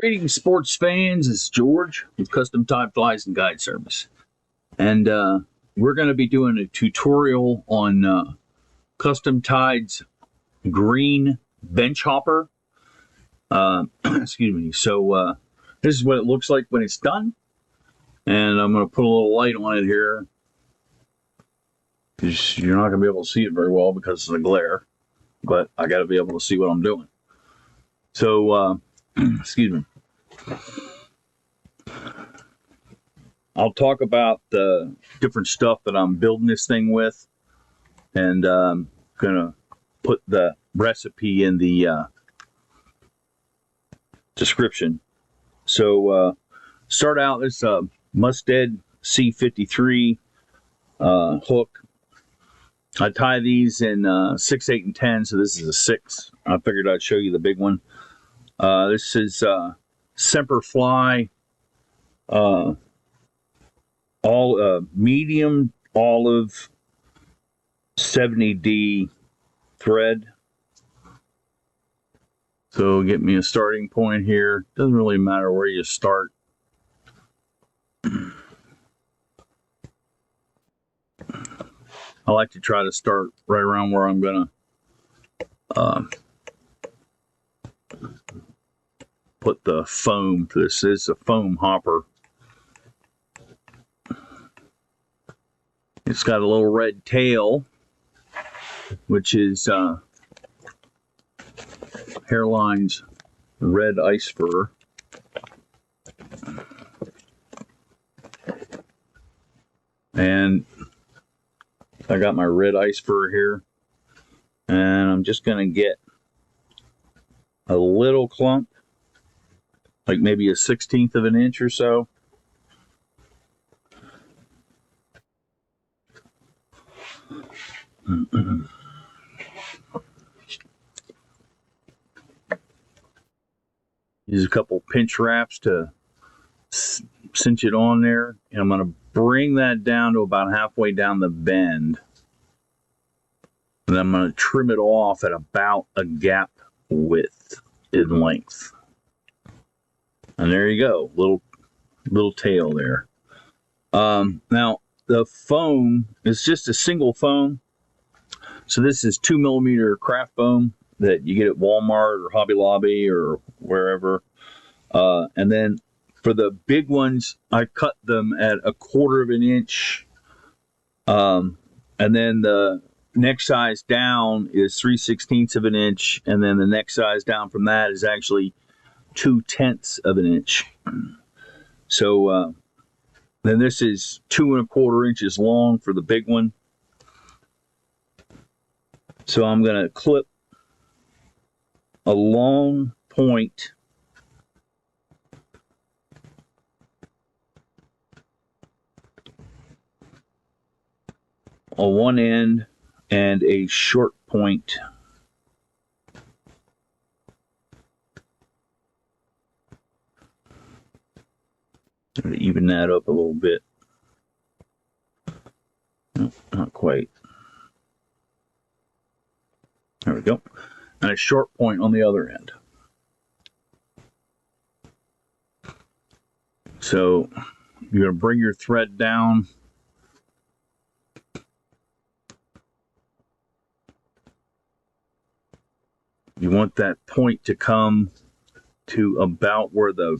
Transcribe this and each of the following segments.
Greetings, sports fans. It's George with Custom Tied Flies and Guide Service. And we're going to be doing a tutorial on Custom Tied's green bench hopper. Excuse me. So this is what it looks like when it's done. And I'm going to put a little light on it here, because you're not going to be able to see it very well because of the glare. But I got to be able to see what I'm doing. So, excuse me. I'll talk about the different stuff that I'm building this thing with, and I'm gonna put the recipe in the description. So start out, this Mustad C53 hook. I tie these in 6, 8, and 10, so this is a 6. I figured I'd show you the big one. This is Semperfli all medium olive 70D thread. So get me a starting point here. Doesn't really matter where you start. I like to try to start right around where I'm gonna put the foam. This is a foam hopper. It's got a little red tail, which is Hareline's red ice fur. And I got my red ice fur here, and I'm just going to get a little clump, like maybe a 1/16 of an inch or so. Use a couple pinch wraps to cinch it on there, and I'm going to bring that down to about halfway down the bend, and then I'm going to trim it off at about a gap width in length. And there you go, little tail there. Now the foam is just a single foam. So this is 2mm craft foam that you get at Walmart or Hobby Lobby or wherever. And then for the big ones, I cut them at 1/4 of an inch. And then the next size down is 3/16 of an inch. And then the next size down from that is actually 2/10 of an inch. So then this is 2 1/4 inches long for the big one. So I'm going to clip a long point on one end and a short point to even that up a little bit. No, not quite. There we go. And a short point on the other end. So you're going to bring your thread down. You want that point to come to about where the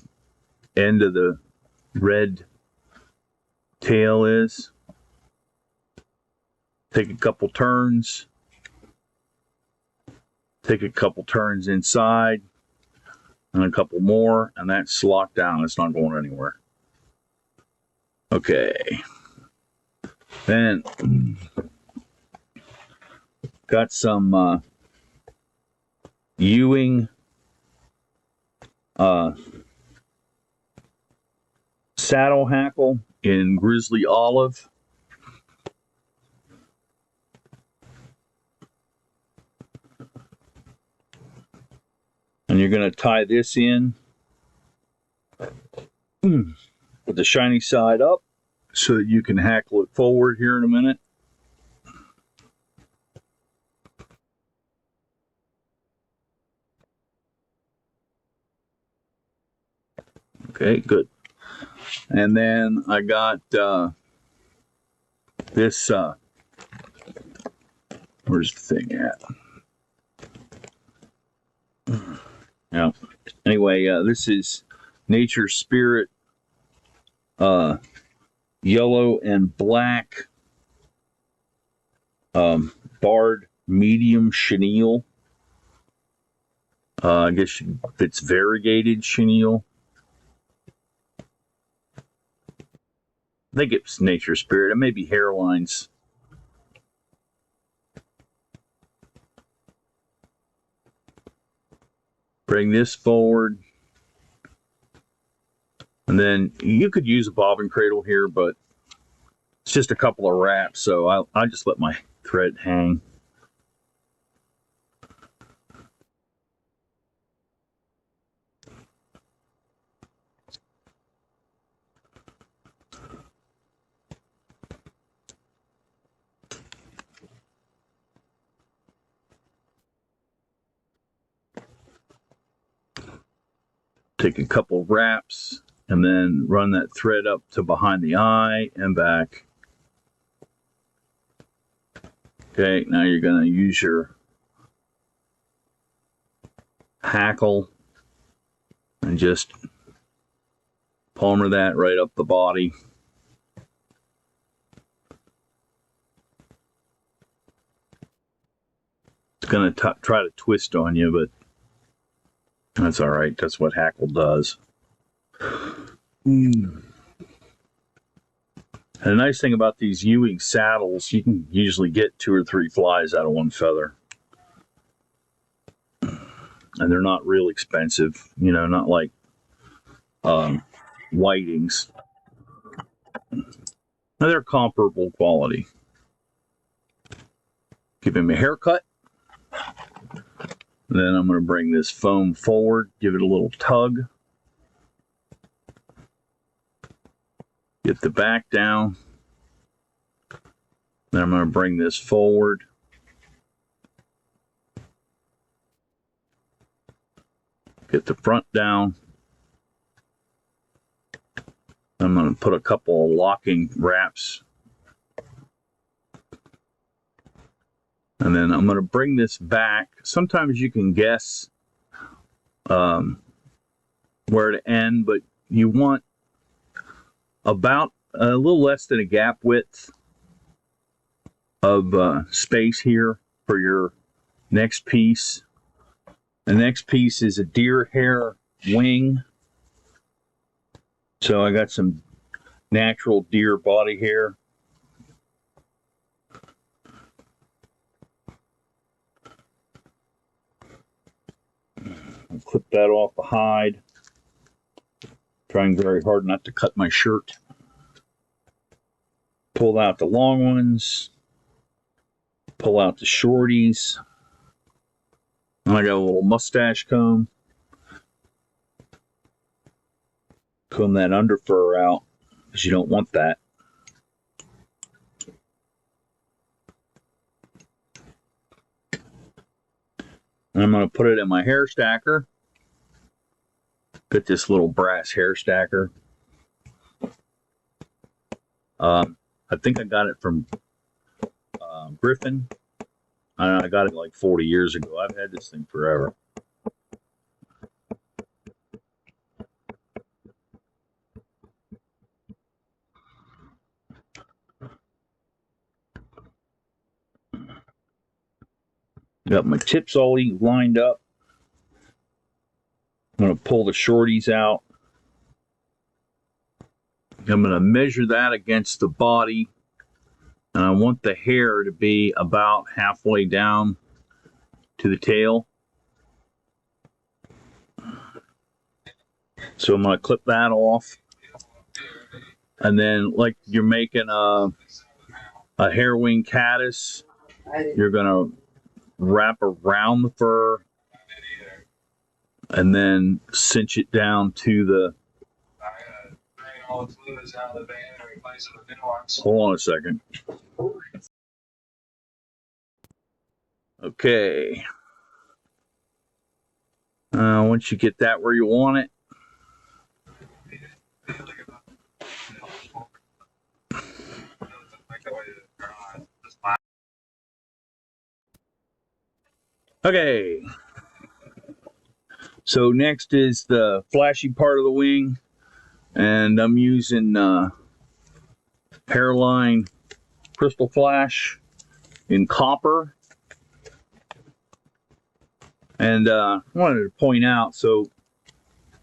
end of the red tail is. Take a couple turns. Take a couple turns inside and a couple more, and that's locked down. It's not going anywhere. Okay. Then got some Ewing saddle hackle in Grizzly olive. And you're going to tie this in with the shiny side up so that you can hackle it forward here in a minute. Okay, good. And then I got this, where's the thing at? Yeah. Anyway, this is Nature Spirit yellow and black barred medium chenille. I guess it's variegated chenille. I think it's Nature Spirit. It may be Hareline's. Bring this forward. And then you could use a bobbin cradle here, but it's just a couple of wraps, so I'll just let my thread hang. Take a couple wraps and then run that thread up to behind the eye and back. Okay, now you're going to use your hackle and just palmer that right up the body. It's going to try to twist on you, but that's all right. That's what hackle does. And the nice thing about these Ewing saddles, you can usually get 2 or 3 flies out of one feather. And they're not real expensive, you know, not like whitings. Now they're comparable quality. Give him a haircut. Then I'm going to bring this foam forward, give it a little tug. Get the back down. Then I'm going to bring this forward. Get the front down. I'm going to put a couple of locking wraps. And then I'm going to bring this back. Sometimes you can guess where to end, but you want about a little less than a gap width of space here for your next piece. The next piece is a deer hair wing. So I got some natural deer body hair. I'll clip that off the hide. Trying very hard not to cut my shirt. Pull out the long ones. Pull out the shorties. And I got a little mustache comb. Comb that under fur out, because you don't want that. And I'm going to put it in my hair stacker. Get this little brass hair stacker. I think I got it from Griffin. I got it like 40 years ago. I've had this thing forever. Got my tips all lined up. I'm going to pull the shorties out. I'm going to measure that against the body. And I want the hair to be about halfway down to the tail. So I'm going to clip that off. And then, like you're making a hair wing caddis, you're going to wrap around the fur and then cinch it down to the... Hold on a second. Okay. Once you get that where you want it, Okay. So next is the flashy part of the wing, and I'm using Hareline Krystal Flash in copper. And I wanted to point out, so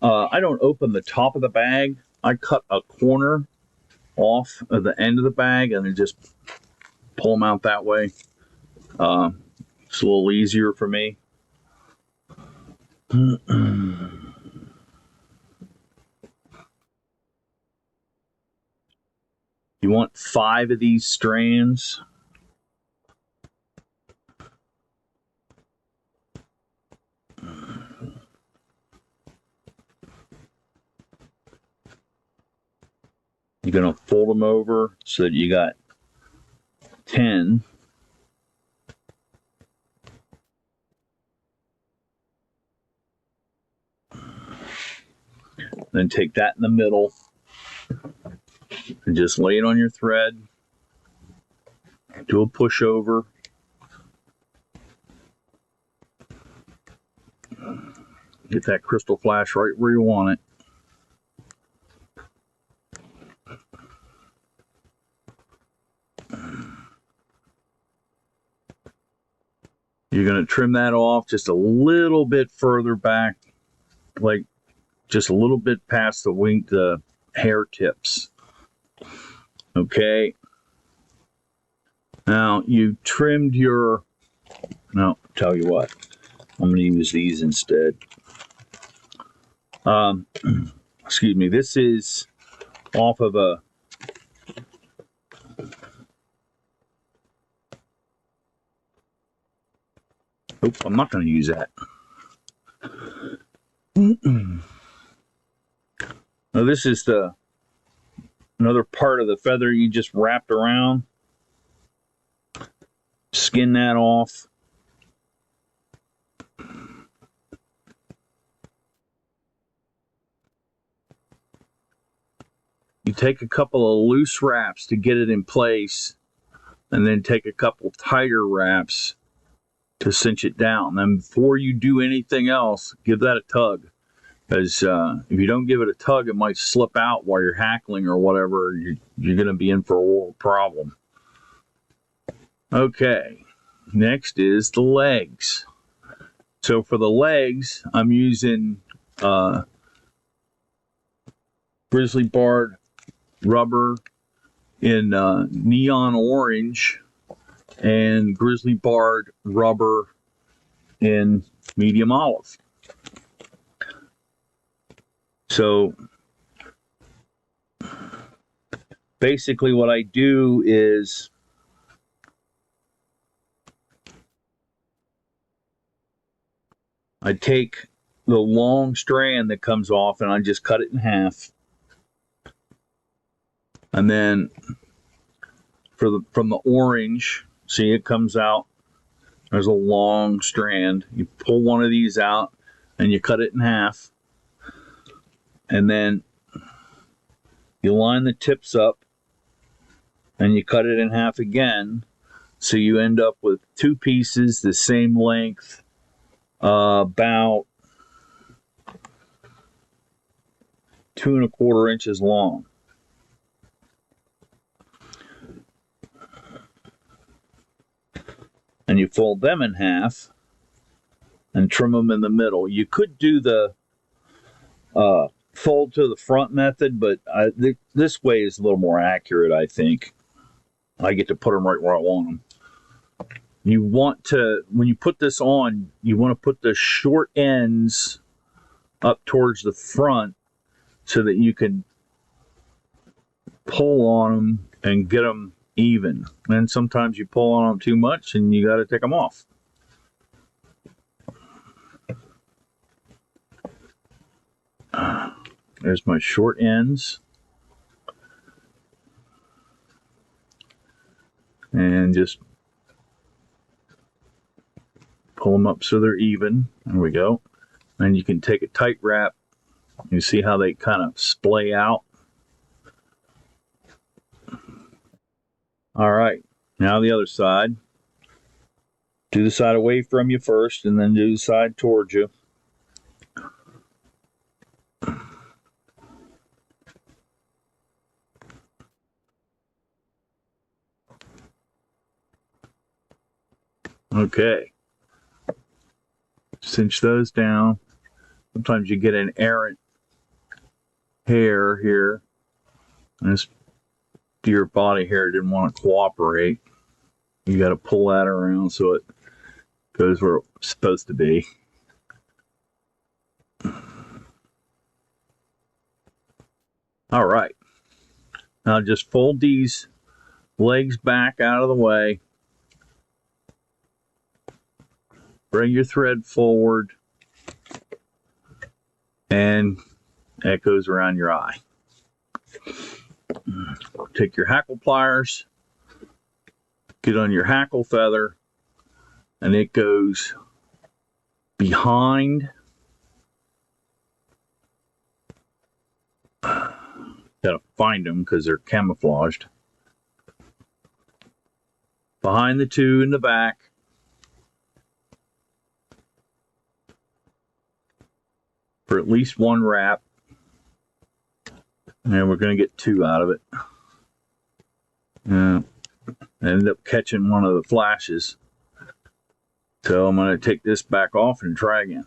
I don't open the top of the bag. I cut a corner off of the end of the bag and then just pull them out that way. It's a little easier for me. You want 5 of these strands. You're going to fold them over so that you got 10. Then take that in the middle and just lay it on your thread. Do a pushover. Get that Krystal Flash right where you want it. You're going to trim that off just a little bit further back, like just a little bit past the wing, the hair tips. Okay. Now you trimmed your, no, tell you what, I'm going to use these instead. Excuse me, this is off of a, oops, I'm not going to use that. Now this is the another part of the feather you just wrapped around. Skin that off. You take a couple of loose wraps to get it in place, and then take a couple tighter wraps to cinch it down. And before you do anything else, give that a tug. Because if you don't give it a tug, it might slip out while you're hackling or whatever. You're going to be in for a little problem. Okay, next is the legs. So for the legs, I'm using Grizzly barred rubber in neon orange and Grizzly barred rubber in medium olive. So basically what I do is I take the long strand that comes off and I just cut it in half. And then from the orange, see, it comes out, there's a long strand. You pull one of these out and you cut it in half. And then you line the tips up and you cut it in half again. So you end up with 2 pieces the same length, about 2 1/4 inches long. And you fold them in half and trim them in the middle. You could do the fold to the front method, but this way is a little more accurate, I think. I get to put them right where I want them. You want to, when you put this on, you want to put the short ends up towards the front so that you can pull on them and get them even. And sometimes you pull on them too much and you got to take them off. There's my short ends. And just pull them up so they're even. There we go. And you can take a tight wrap. You see how they kind of splay out. All right, now the other side. Do the side away from you first, and then do the side towards you. Okay. Cinch those down. Sometimes you get an errant hair here. And this deer body hair didn't want to cooperate. You got to pull that around so it goes where it's supposed to be. All right. Now just fold these legs back out of the way. Bring your thread forward. And that goes around your eye. Take your hackle pliers. Get on your hackle feather. And it goes behind. Gotta find them because they're camouflaged. Behind the two in the back. For at least one wrap. And we're going to get two out of it. I ended up catching one of the flashes. So I'm going to take this back off and try again.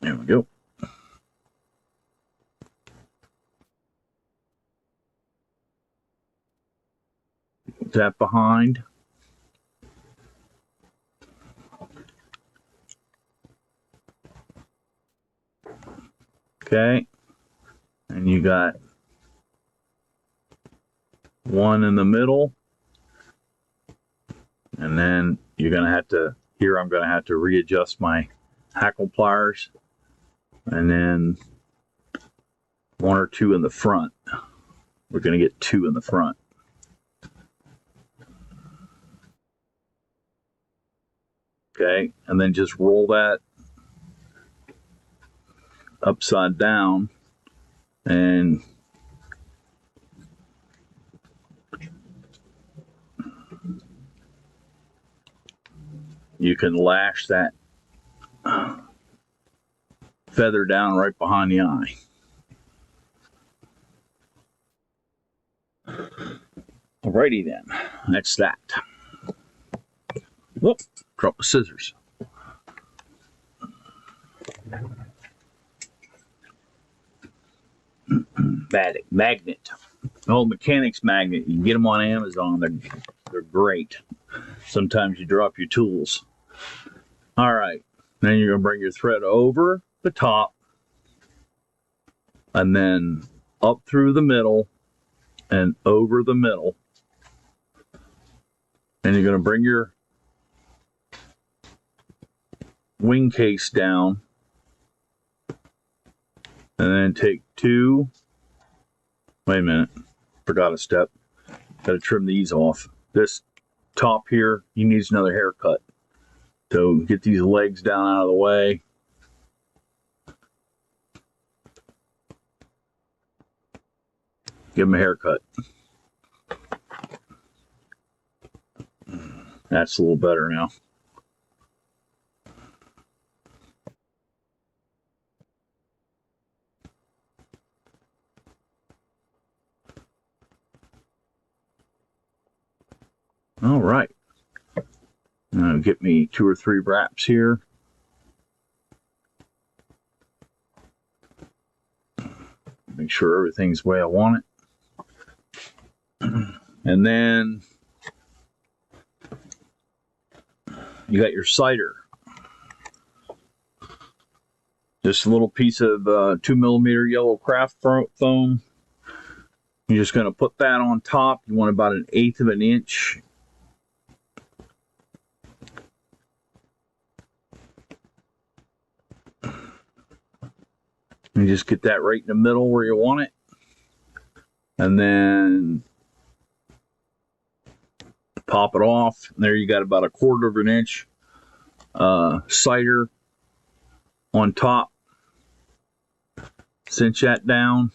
There we go. That behind. Okay. And you got one in the middle. And then you're going to have to, here I'm going to have to readjust my hackle pliers. And then one or two in the front. We're going to get two in the front. Okay, and then just roll that upside down and you can lash that feather down right behind the eye. Alrighty then, that's that. Whoop, drop the scissors. Magnet. Oh, mechanics magnet. You can get them on Amazon. They're great. Sometimes you drop your tools. All right. Then you're going to bring your thread over the top and then up through the middle and over the middle. And you're going to bring your wing case down and then take two. Wait a minute, forgot a step. Got to trim these off. This top here, he needs another haircut. So get these legs down out of the way. Give him a haircut. That's a little better now. All right. Now get me 2 or 3 wraps here. Make sure everything's the way I want it. And then you got your cider. Just a little piece of 2mm yellow craft foam. You're just going to put that on top. You want about 1/8 of an inch. You just get that right in the middle where you want it. And then pop it off. There you got about 1/4 of an inch cider on top. cinch that down,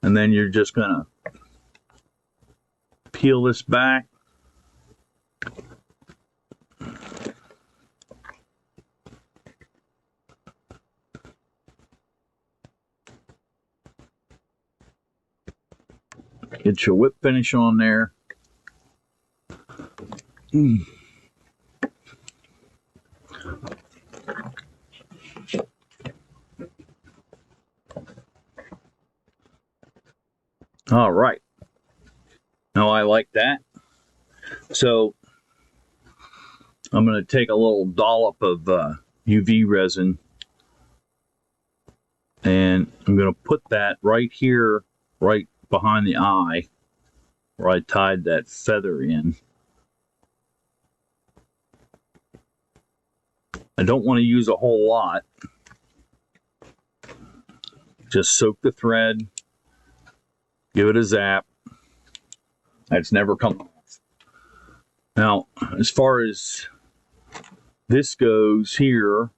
and then you're just gonna peel this back. Get your whip finish on there. All right. Now I like that. So I'm going to take a little dollop of UV resin, and I'm going to put that right here, right behind the eye, where I tied that feather in. I don't want to use a whole lot. Just soak the thread, give it a zap. That's never come off. Now, as far as this goes here,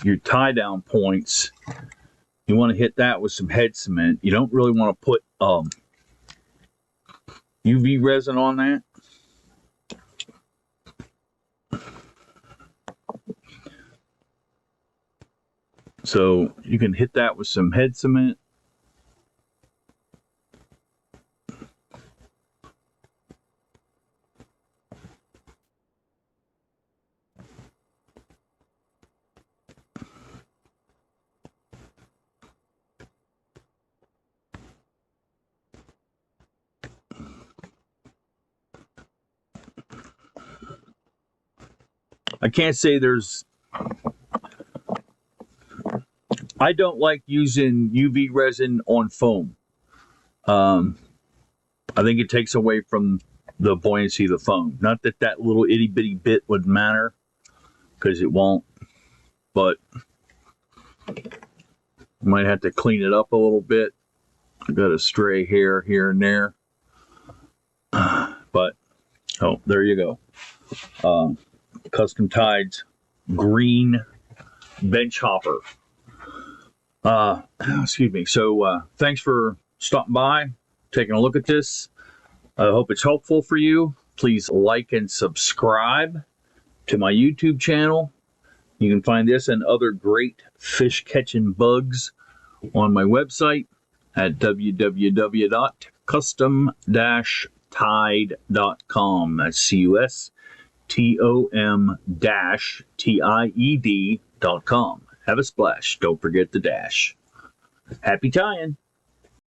your tie down points, you want to hit that with some head cement. You don't really want to put UV resin on that. So you can hit that with some head cement. I can't say there's... I don't like using UV resin on foam. I think it takes away from the buoyancy of the foam. Not that that little itty bitty bit would matter, because it won't. But might have to clean it up a little bit. I've got a stray hair here and there. But, oh, there you go. Custom Tides green bench hopper. Excuse me. So thanks for stopping by, taking a look at this. I hope it's helpful for you. Please like and subscribe to my YouTube channel. You can find this and other great fish catching bugs on my website at www.custom-tied.com. That's CUSTOM-TIED.com. Have a splash. Don't forget the dash. Happy tying.